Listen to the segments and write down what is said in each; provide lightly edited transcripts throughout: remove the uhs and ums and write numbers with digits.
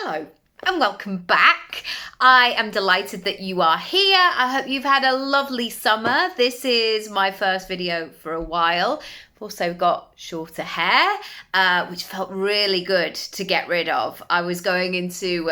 Hello and welcome back. I am delighted that you are here. I hope you've had a lovely summer. This is my first video for a while. I've also got shorter hair, which felt really good to get rid of. I was going into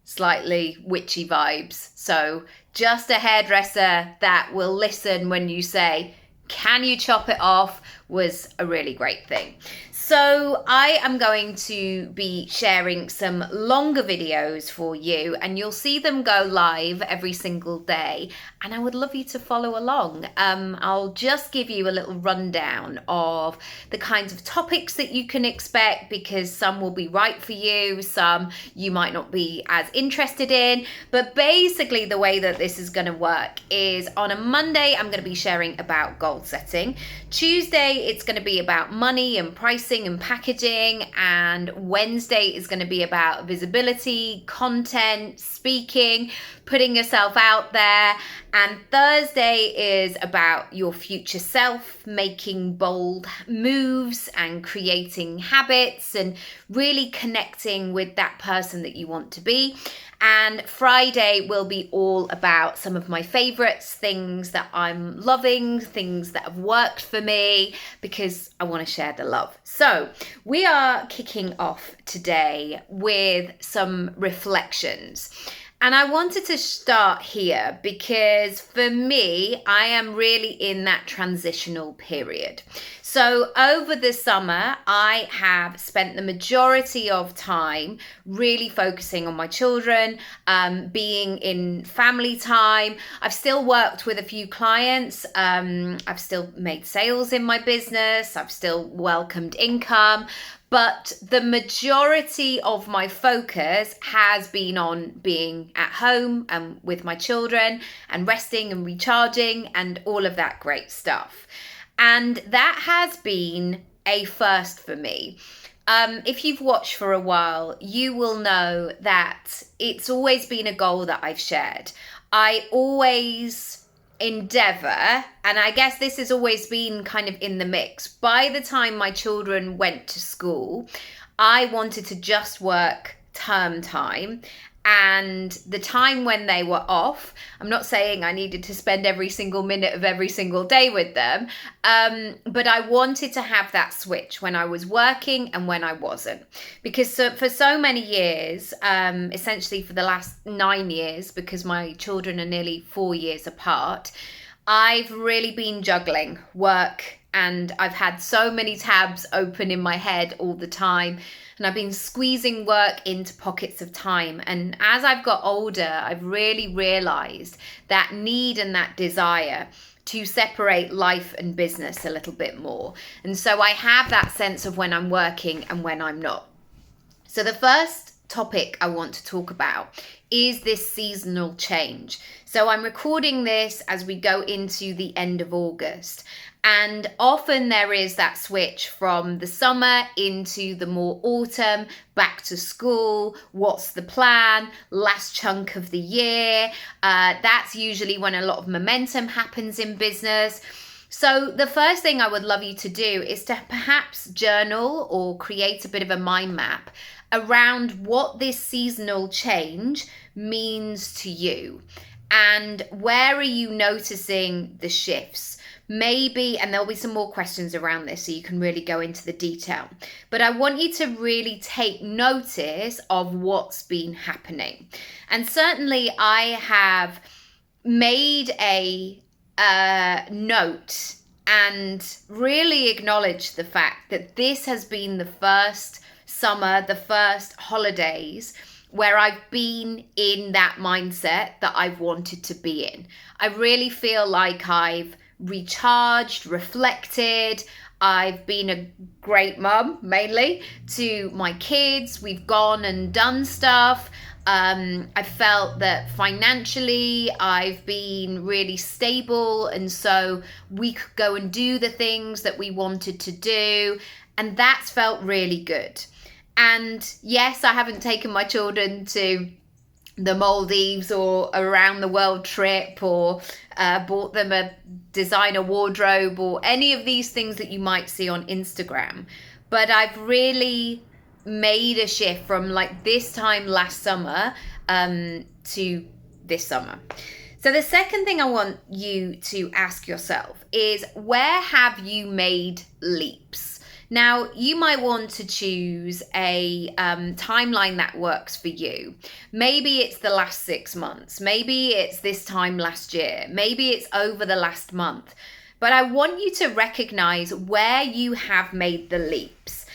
slightly witchy vibes. So just a hairdresser that will listen when you say, "Can you chop it off?" was a really great thing. So I am going to be sharing some longer videos for you, and you'll see them go live every single day, and I would love you to follow along. I'll just give you a little rundown of the kinds of topics that you can expect, because some will be right for you, some you might not be as interested in. But basically the way that this is going to work is on a Monday I'm going to be sharing about goal setting. Tuesday it's going to be about money and pricing and packaging, and Wednesday is going to be about visibility, content, speaking, putting yourself out there, and Thursday is about your future self, making bold moves and creating habits and really connecting with that person that you want to be. And Friday will be all about some of my favorites, things that I'm loving, things that have worked for me, because I want to share the love. So we are kicking off today with some reflections. And I wanted to start here because for me, I am really in that transitional period. So over the summer, I have spent the majority of time really focusing on my children, being in family time. I've still worked with a few clients. I've still made sales in my business. I've still welcomed income. But the majority of my focus has been on being at home and with my children and resting and recharging and all of that great stuff. And that has been a first for me. If you've watched for a while, you will know that it's always been a goal that I've shared. I always endeavor, and I guess this has always been kind of in the mix. By the time my children went to school, I wanted to just work term time, and the time when they were off, I'm not saying I needed to spend every single minute of every single day with them, but I wanted to have that switch when I was working and when I wasn't. Because for so many years, essentially for the last 9 years, because my children are nearly 4 years apart, I've really been juggling work, and I've had so many tabs open in my head all the time. And I've been squeezing work into pockets of time. And as I've got older, I've really realized that need and that desire to separate life and business a little bit more. And so I have that sense of when I'm working and when I'm not. So the first topic I want to talk about is this seasonal change. So I'm recording this as we go into the end of August. And often there is that switch from the summer into the more autumn, back to school, what's the plan, last chunk of the year. That's usually when a lot of momentum happens in business. So the first thing I would love you to do is to perhaps journal or create a bit of a mind map around what this seasonal change means to you. And where are you noticing the shifts? Maybe, and there'll be some more questions around this so you can really go into the detail. But I want you to really take notice of what's been happening. And certainly I have made a note and really acknowledged the fact that this has been the first summer, the first holidays where I've been in that mindset that I've wanted to be in. I really feel like I've recharged, reflected. I've been a great mum, mainly, to my kids. We've gone and done stuff. I felt that financially I've been really stable, and so we could go and do the things that we wanted to do, and that's felt really good. And yes, I haven't taken my children to the Maldives or around the world trip, or bought them a designer wardrobe, or any of these things that you might see on Instagram. But I've really made a shift from like this time last summer to this summer. So the second thing I want you to ask yourself is, where have you made leaps? Now, you might want to choose a timeline that works for you. Maybe it's the last 6 months. Maybe it's this time last year. Maybe it's over the last month. But I want you to recognize where you have made the leaps.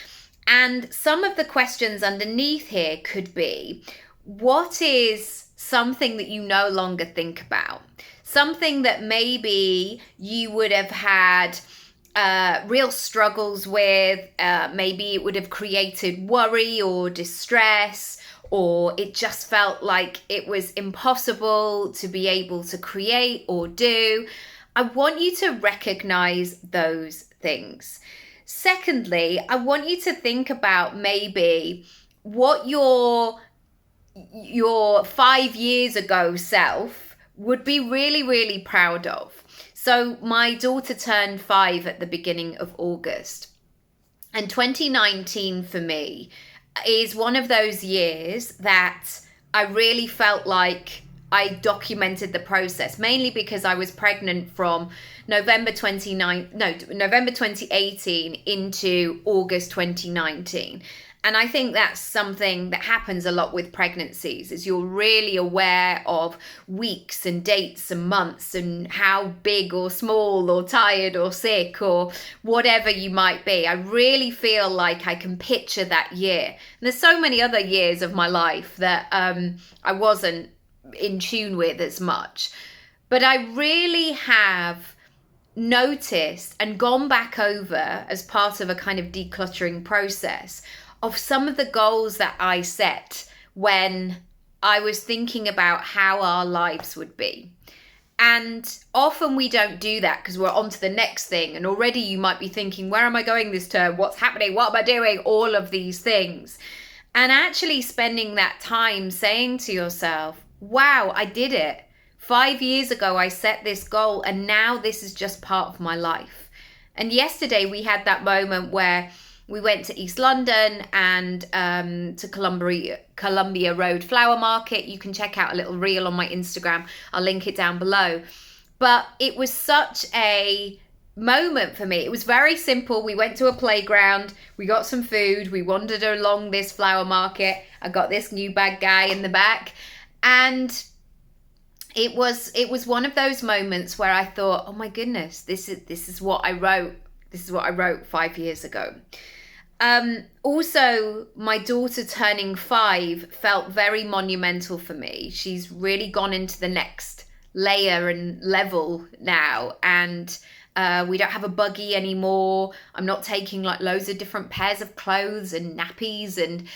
And some of the questions underneath here could be, what is something that you no longer think about? Something that maybe you would have had real struggles with. Maybe it would have created worry or distress, or it just felt like it was impossible to be able to create or do. I want you to recognize those things. Secondly, I want you to think about maybe what your 5 years ago self would be really, really proud of. So my daughter turned 5 at the beginning of August. And 2019 for me is one of those years that I really felt like I documented the process, mainly because I was pregnant from November 2018 into August 2019. And I think that's something that happens a lot with pregnancies, is you're really aware of weeks and dates and months and how big or small or tired or sick or whatever you might be. I really feel like I can picture that year. And there's so many other years of my life that I wasn't in tune with as much. But I really have noticed and gone back over, as part of a kind of decluttering process, of some of the goals that I set when I was thinking about how our lives would be. And often we don't do that because we're on to the next thing. And already you might be thinking, where am I going this term? What's happening? What am I doing? All of these things. And actually spending that time saying to yourself, wow, I did it. 5 years ago, I set this goal, and now this is just part of my life. And yesterday we had that moment where we went to East London and to Columbia Road Flower Market. You can check out a little reel on my Instagram. I'll link it down below. But it was such a moment for me. It was very simple. We went to a playground. We got some food. We wandered along this flower market. I got this new bag guy in the back. And it was one of those moments where I thought, oh my goodness, this is what I wrote. This is what I wrote 5 years ago. Also, my daughter turning 5 felt very monumental for me. She's really gone into the next layer and level now. And we don't have a buggy anymore. I'm not taking like loads of different pairs of clothes and nappies. And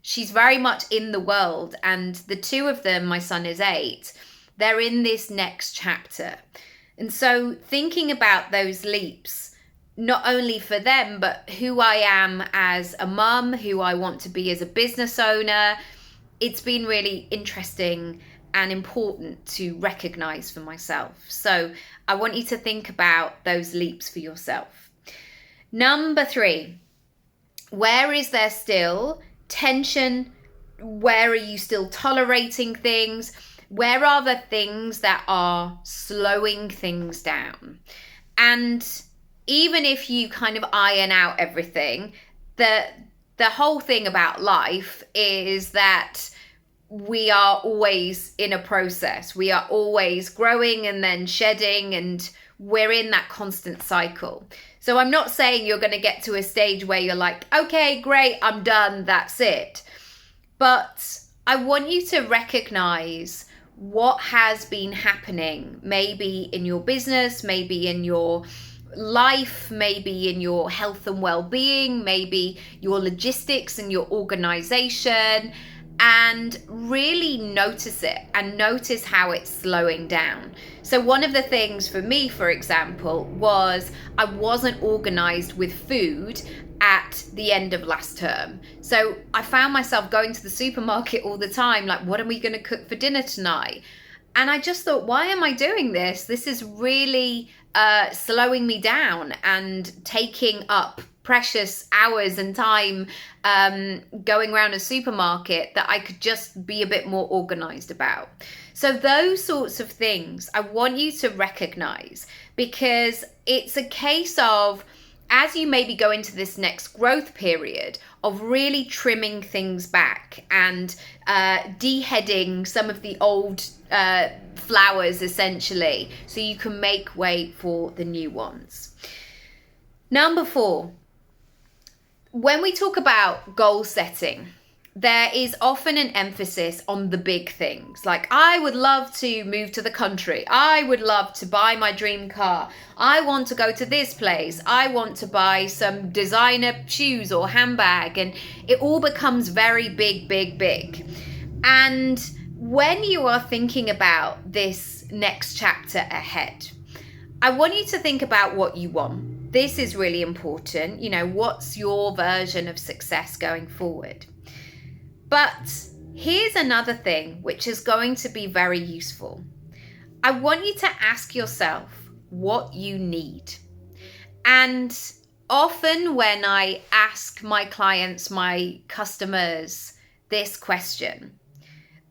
she's very much in the world. And the two of them, my son is 8, they're in this next chapter. And so thinking about those leaps, not only for them, but who I am as a mum, who I want to be as a business owner, it's been really interesting and important to recognize for myself. So I want you to think about those leaps for yourself. Number 3, where is there still tension? Where are you still tolerating things? Where are the things that are slowing things down? And even if you kind of iron out everything, the whole thing about life is that we are always in a process. We are always growing and then shedding, and we're in that constant cycle. So I'm not saying you're going to get to a stage where you're like, okay, great, I'm done, that's it. But I want you to recognize what has been happening, maybe in your business, maybe in your life, maybe in your health and well-being, maybe your logistics and your organization, and really notice it and notice how it's slowing down. So one of the things for me, for example, was I wasn't organized with food at the end of last term. So I found myself going to the supermarket all the time, like, what are we going to cook for dinner tonight? And I just thought, why am I doing this? This is really slowing me down and taking up precious hours and time going around a supermarket that I could just be a bit more organized about. So those sorts of things I want you to recognize, because it's a case of, as you maybe go into this next growth period, of really trimming things back and deheading some of the old flowers, essentially, so you can make way for the new ones. Number 4, when we talk about goal setting, there is often an emphasis on the big things. Like, I would love to move to the country. I would love to buy my dream car. I want to go to this place. I want to buy some designer shoes or handbag. And it all becomes very big, big, big. And when you are thinking about this next chapter ahead, I want you to think about what you want. This is really important. You know, what's your version of success going forward? But here's another thing which is going to be very useful. I want you to ask yourself what you need. And often when I ask my clients, my customers, this question,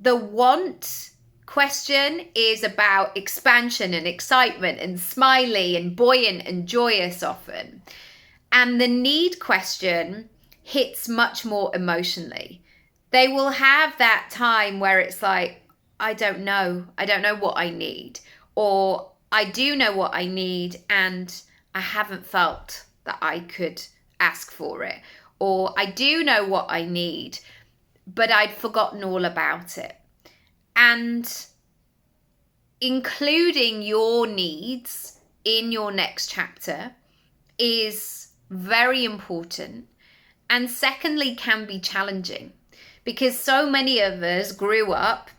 the want question is about expansion and excitement and smiley and buoyant and joyous often. And the need question hits much more emotionally. They will have that time where it's like, I don't know what I need, or I do know what I need and I haven't felt that I could ask for it, or I do know what I need, but I'd forgotten all about it. And including your needs in your next chapter is very important, and secondly can be challenging. Because so many of us grew up,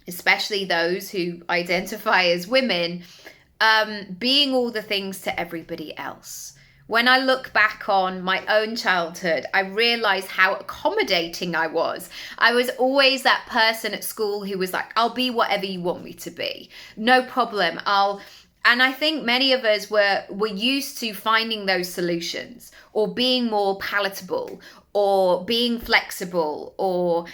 especially those who identify as women, being all the things to everybody else. When I look back on my own childhood, I realize how accommodating I was. I was always that person at school who was like, I'll be whatever you want me to be. No problem. And I think many of us were used to finding those solutions, or being more palatable, or being flexible, or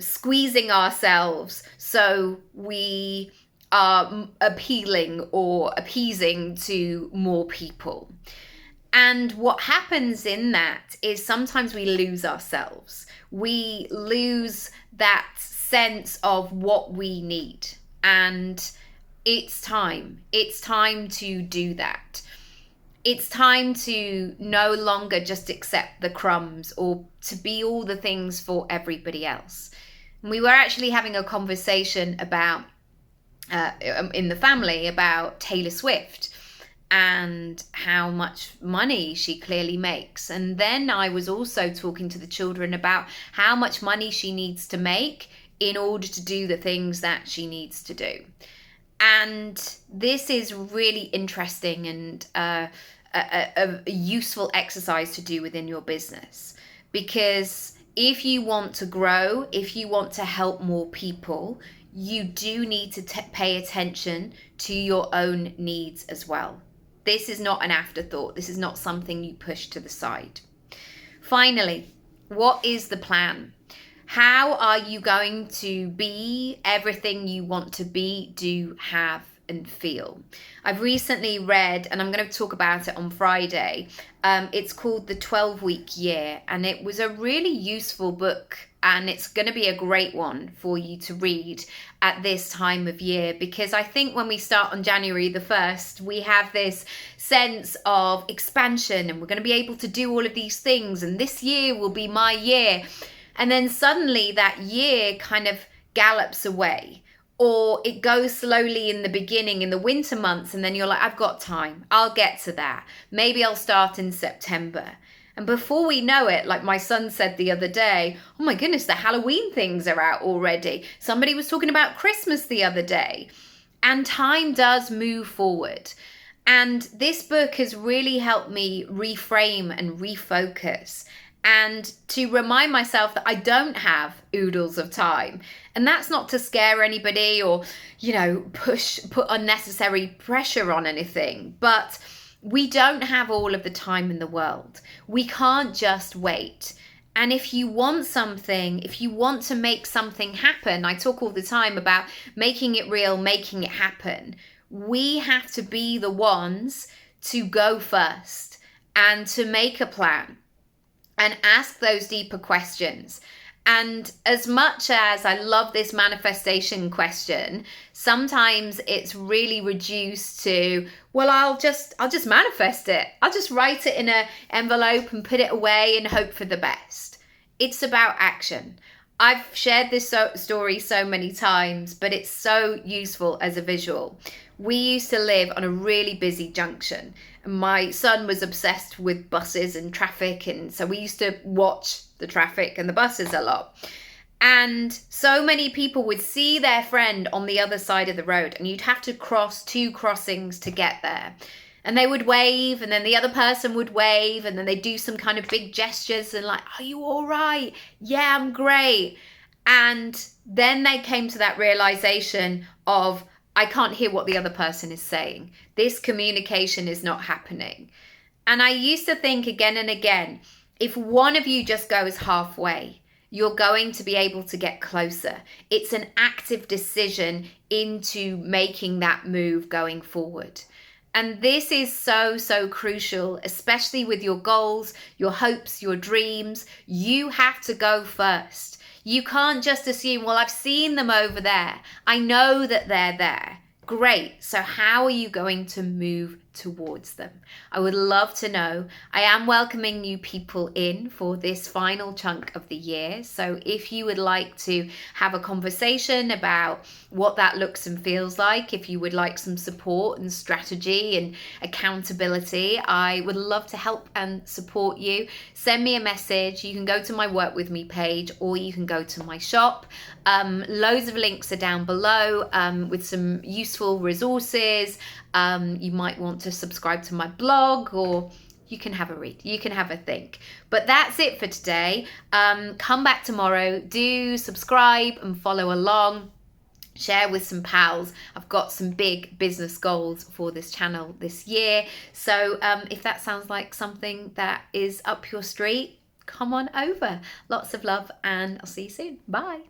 squeezing ourselves so we are appealing or appeasing to more people. And what happens in that is sometimes we lose ourselves. We lose that sense of what we need. And it's time to do that. It's time to no longer just accept the crumbs or to be all the things for everybody else. And we were actually having a conversation about in the family about Taylor Swift and how much money she clearly makes. And then I was also talking to the children about how much money she needs to make in order to do the things that she needs to do. And this is really interesting and a useful exercise to do within your business. Because if you want to grow, if you want to help more people, you do need to pay attention to your own needs as well. This is not an afterthought. This is not something you push to the side. Finally, what is the plan? How are you going to be everything you want to be, do, have, and feel? I've recently read, and I'm going to talk about it on Friday. It's called The 12-Week Year, and it was a really useful book, and it's going to be a great one for you to read at this time of year, because I think when we start on January the 1st, we have this sense of expansion, and we're going to be able to do all of these things, and this year will be my year. And then suddenly that year kind of gallops away, or it goes slowly in the beginning in the winter months. And then you're like, I've got time. I'll get to that. Maybe I'll start in September. And before we know it, like my son said the other day, oh my goodness, the Halloween things are out already. Somebody was talking about Christmas the other day. And time does move forward. And this book has really helped me reframe and refocus, and to remind myself that I don't have oodles of time. And that's not to scare anybody or, put unnecessary pressure on anything. But We don't have all of the time in the world. We can't just wait. And if you want something, if you want to make something happen, I talk all the time about making it real, making it happen. We have to be the ones to go first and to make a plan and ask those deeper questions. And as much as I love this manifestation question, sometimes it's really reduced to, well, I'll just manifest it. I'll just write it in an envelope and put it away and hope for the best. It's about action. I've shared this story so many times, but it's so useful as a visual. We used to live on a really busy junction. My son was obsessed with buses and traffic, and so we used to watch the traffic and the buses a lot. And so many people would see their friend on the other side of the road, and you'd have to cross 2 crossings to get there. And they would wave, and then the other person would wave, and then they'd do some kind of big gestures and like, are you all right? Yeah, I'm great. And then they came to that realization of, I can't hear what the other person is saying. This communication is not happening. And I used to think again and again, if one of you just goes halfway, you're going to be able to get closer. It's an active decision into making that move going forward. And this is so, so crucial, especially with your goals, your hopes, your dreams. You have to go first. You can't just assume, well, I've seen them over there. I know that they're there. Great. So how are you going to move towards them? I would love to know. I am welcoming new people in for this final chunk of the year. So if you would like to have a conversation about what that looks and feels like, if you would like some support and strategy and accountability, I would love to help and support you. Send me a message. You can go to my Work With Me page, or you can go to my shop. Loads of links are down below with some useful resources. You might want to subscribe to my blog, or you can have a read, you can have a think. But that's it for today. Come back tomorrow, do subscribe and follow along, share with some pals. I've got some big business goals for this channel this year. So if that sounds like something that is up your street, come on over. Lots of love, and I'll see you soon. Bye.